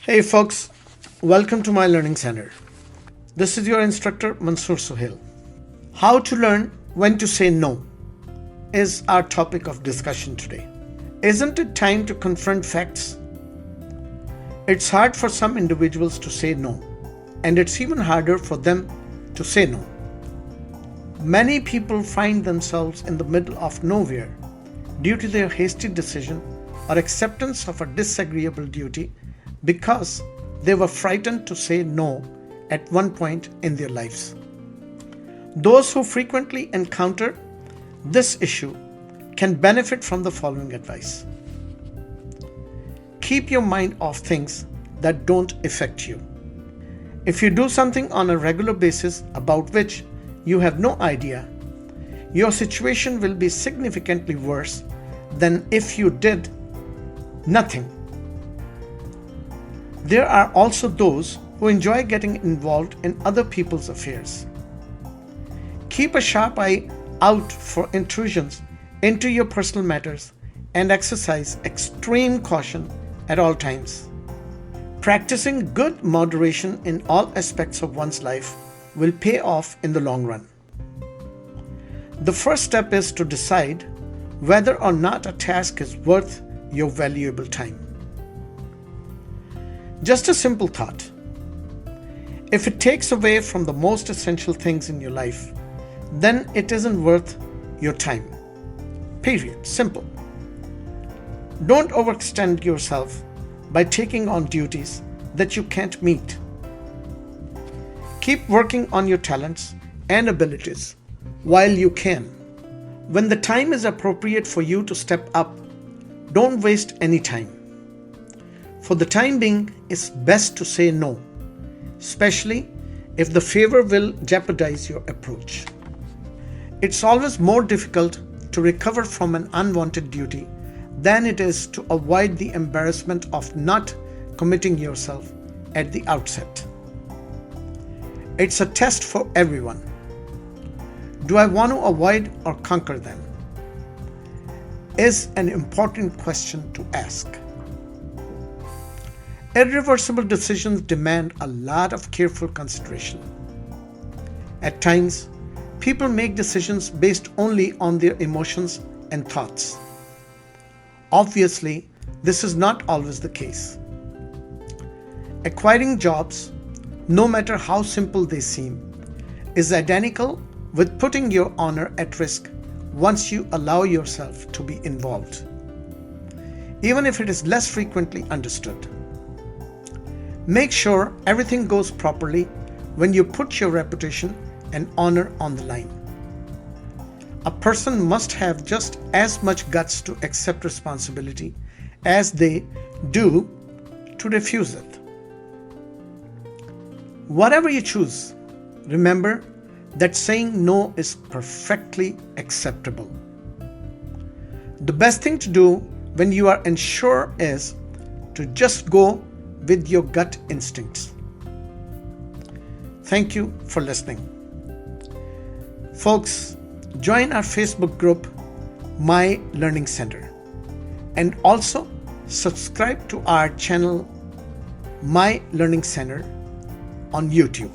Hey folks, welcome to my learning center. This is your instructor Mansoor Suhail. How to learn when to say no is our topic of discussion today. Isn't it time to confront facts? It's hard for some individuals to say no, and it's even harder for them to say no. Many people find themselves in the middle of nowhere due to their hasty decision or acceptance of a disagreeable duty because they were frightened to say no at one point in their lives. Those who frequently encounter this issue can benefit from the following advice. Keep your mind off things that don't affect you. If you do something on a regular basis about which you have no idea, your situation will be significantly worse than if you did nothing. There are also those who enjoy getting involved in other people's affairs. Keep a sharp eye out for intrusions into your personal matters and exercise extreme caution at all times. Practicing good moderation in all aspects of one's life will pay off in the long run. The first step is to decide whether or not a task is worth your valuable time. Just a simple thought. If it takes away from the most essential things in your life, then it isn't worth your time. Period. Simple. Don't overextend yourself by taking on duties that you can't meet. Keep working on your talents and abilities while you can. When the time is appropriate for you to step up, don't waste any time. For the time being, it's best to say no, especially if the favor will jeopardize your approach. It's always more difficult to recover from an unwanted duty than it is to avoid the embarrassment of not committing yourself at the outset. It's a test for everyone. Do I want to avoid or conquer them? Is an important question to ask. Irreversible decisions demand a lot of careful consideration. At times, people make decisions based only on their emotions and thoughts. Obviously, this is not always the case. Acquiring jobs, no matter how simple they seem, is identical with putting your honor at risk once you allow yourself to be involved, even if it is less frequently understood. Make sure everything goes properly when you put your reputation and honor on the line. A person must have just as much guts to accept responsibility as they do to refuse it. Whatever you choose, remember that saying no is perfectly acceptable. The best thing to do when you are unsure is to just go with your gut instincts. Thank you for listening. Folks, join our Facebook group, My Learning Center, and also subscribe to our channel, My Learning Center, on YouTube.